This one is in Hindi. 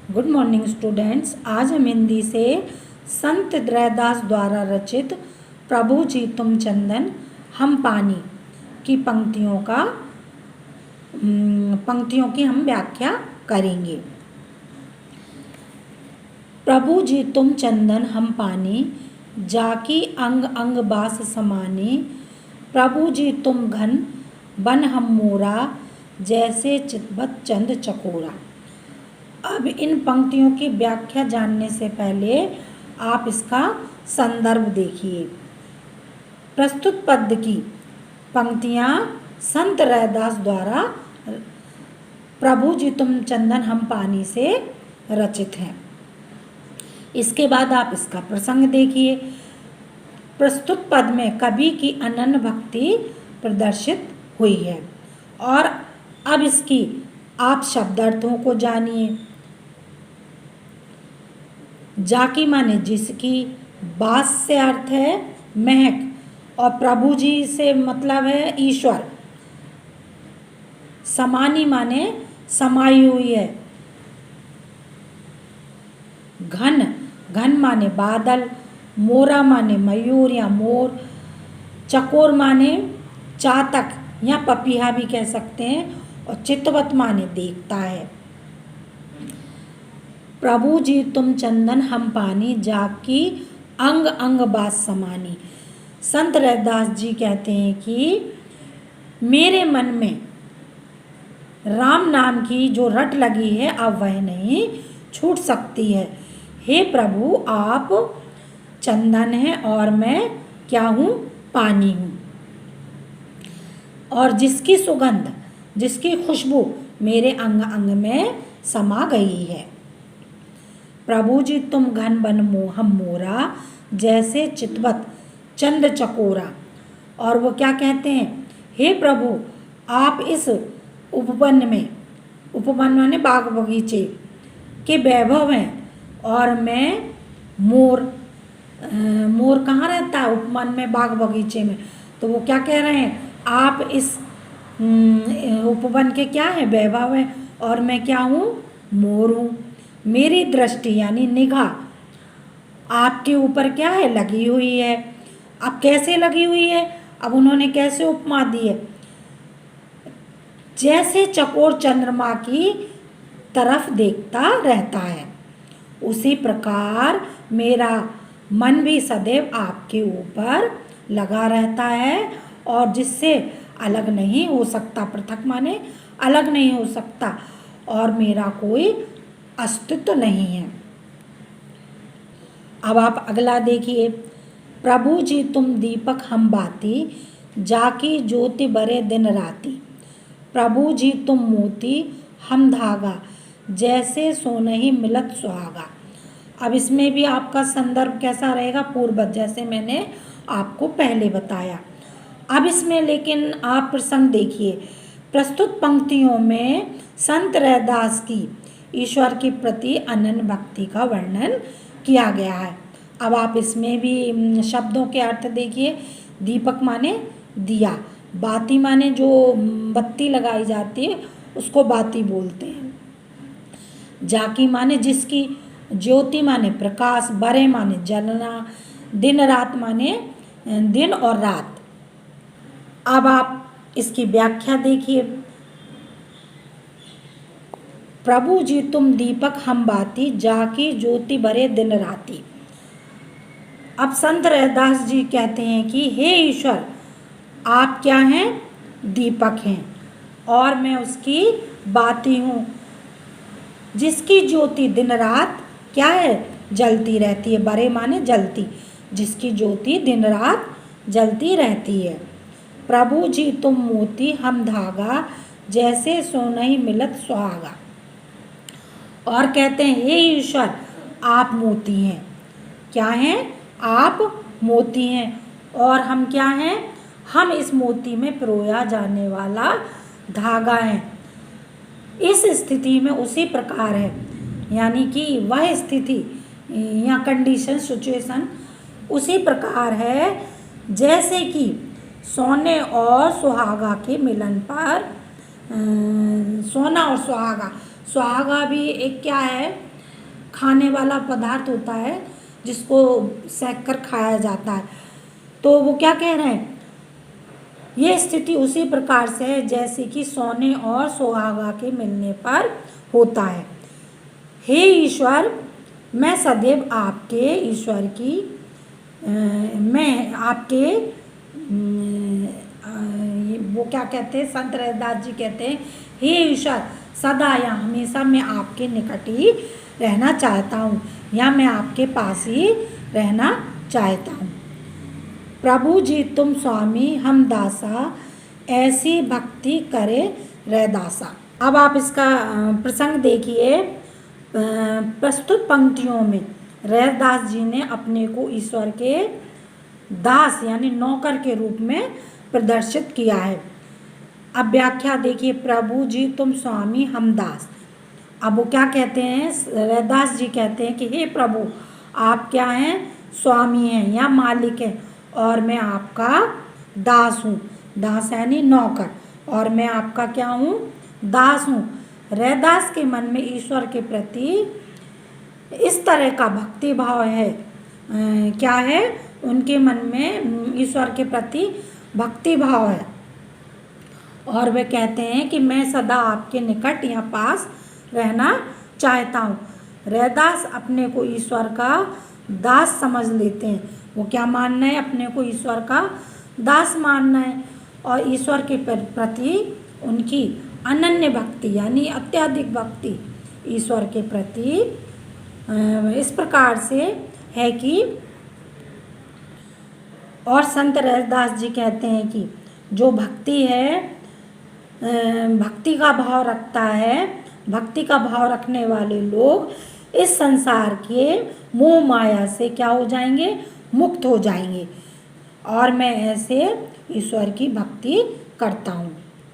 Good morning students. आज हम हिंदी से संत रैदास द्वारा रचित प्रभु जी तुम चंदन हम पानी की पंक्तियों की हम व्याख्या करेंगे। प्रभु जी तुम चंदन हम पानी, जाकी अंग अंग बास समाने। प्रभु जी तुम घन बन हम मोरा, जैसे चितबत चंद चकोरा। अब इन पंक्तियों की व्याख्या जानने से पहले आप इसका संदर्भ देखिए। प्रस्तुत पद्य की पंक्तियाँ संत रैदास द्वारा प्रभु जी तुम चंदन हम पानी से रचित हैं। इसके बाद आप इसका प्रसंग देखिए। प्रस्तुत पद में कवि की अनन्य भक्ति प्रदर्शित हुई है और अब इसकी आप शब्दार्थों को जानिए। जाकी माने जिसकी, बास से अर्थ है महक और प्रभु जी से मतलब है ईश्वर। समानी माने समाई हुई है। घन, घन माने बादल। मोरा माने मयूर या मोर। चकोर माने चातक या पपीहा भी कह सकते हैं और चितवत माने देखता है। प्रभु जी तुम चंदन हम पानी, जाकी अंग अंग बास समानी। संत रैदास जी कहते हैं कि मेरे मन में राम नाम की जो रट लगी है अब वह नहीं छूट सकती है। हे प्रभु आप चंदन हैं और मैं क्या हूँ? पानी हूँ। और जिसकी सुगंध, जिसकी खुशबू मेरे अंग अंग में समा गई है। प्रभु जी तुम घन बन हम मोरा, जैसे चितवत चंद चकोरा। और वो क्या कहते हैं? हे प्रभु आप इस उपवन में, उपवन माने बाग बगीचे के वैभव हैं और मैं मोर। मोर कहाँ रहता है? उपवन में, बाग बगीचे में। तो वो क्या कह रहे हैं? आप इस उपवन के क्या है? वैभव है और मैं क्या हूँ? मोर हूँ। मेरी दृष्टि यानी निगाह आपके ऊपर क्या है? लगी हुई है। अब कैसे लगी हुई है? अब उन्होंने कैसे उपमा दी है? जैसे चकोर चंद्रमा की तरफ देखता रहता है, उसी प्रकार मेरा मन भी सदैव आपके ऊपर लगा रहता है और जिससे अलग नहीं हो सकता। पृथक माने अलग नहीं हो सकता और मेरा कोई अस्तित्व नहीं है। अब आप अगला देखिए। प्रभु जी तुम दीपक हम बाती, जाकी ज्योति बरे दिन राती। प्रभु जी तुम मोती हम धागा, जैसे सोनहि मिलत सुहागा। अब इसमें भी आपका संदर्भ कैसा रहेगा? पूर्ववत, जैसे मैंने आपको पहले बताया। अब इसमें लेकिन आप प्रसंग देखिए। प्रस्तुत पंक्तियों में संत रैदास की ईश्वर के प्रति अनन्य भक्ति का वर्णन किया गया है। अब आप इसमें भी शब्दों के अर्थ देखिए। दीपक माने दिया, बाती माने जो बत्ती लगाई जाती है उसको बाती बोलते हैं। जाकी माने जिसकी, ज्योति माने प्रकाश, बरे माने जलना, दिन रात माने दिन और रात। अब आप इसकी व्याख्या देखिए। प्रभु जी तुम दीपक हम बाती, जाकी ज्योति बरे दिन राती। अब संत रैदास जी कहते हैं कि हे ईश्वर आप क्या हैं? दीपक हैं और मैं उसकी बाती हूँ, जिसकी ज्योति दिन रात क्या है? जलती रहती है। बरे माने जलती, जिसकी ज्योति दिन रात जलती रहती है। प्रभु जी तुम मोती हम धागा, जैसे सोनहि मिलत सुहागा। और कहते हैं हे ईश्वर आप मोती हैं। क्या हैं? आप मोती हैं और हम क्या हैं? हम इस मोती में पिरोया जाने वाला धागा है। इस स्थिति में उसी प्रकार है, यानी कि वह स्थिति या कंडीशन, सिचुएशन उसी प्रकार है जैसे कि सोने और सुहागा के मिलन पर, सोना और सुहागा, सुहागा भी एक क्या है? खाने वाला पदार्थ होता है जिसको सेक कर खाया जाता है। तो वो क्या कह रहे हैं, ये स्थिति उसी प्रकार से है जैसे कि सोने और सुहागा के मिलने पर होता है। हे ईश्वर, मैं सदैव आपके ईश्वर की मैं आपके वो क्या कहते हैं, संत रैदास जी कहते हैं, हे ईश्वर, सदा या हमेशा मैं आपके निकट ही रहना चाहता हूँ, या मैं आपके पास ही रहना चाहता हूँ। प्रभु जी तुम स्वामी हम दासा, ऐसी भक्ति करे रैदासा। अब आप इसका प्रसंग देखिए। प्रस्तुत पंक्तियों में रैदास जी ने अपने को ईश्वर के दास यानी नौकर के रूप में प्रदर्शित किया है। अब व्याख्या देखिए, प्रभु जी तुम स्वामी हम दास। अब वो क्या कहते हैं, रैदास जी कहते हैं कि हे प्रभु, आप क्या हैं, स्वामी हैं या मालिक हैं, और मैं आपका दास हूँ। दास यानी नौकर, और मैं आपका क्या हूँ, दास हूँ। रैदास के मन में ईश्वर के प्रति इस तरह का भक्ति भाव है। क्या है, उनके मन में ईश्वर के प्रति भक्ति भाव है, और वे कहते हैं कि मैं सदा आपके निकट या पास रहना चाहता हूँ। रैदास अपने को ईश्वर का दास समझ लेते हैं। वो क्या मानना है, अपने को ईश्वर का दास मानना है, और ईश्वर के प्रति उनकी अनन्य भक्ति यानी अत्यधिक भक्ति ईश्वर के प्रति इस प्रकार से है कि, और संत रैदास जी कहते हैं कि जो भक्ति है, भक्ति का भाव रखता है, भक्ति का भाव रखने वाले लोग इस संसार के मोह माया से क्या हो जाएंगे, मुक्त हो जाएंगे। और मैं ऐसे ईश्वर की भक्ति करता हूँ।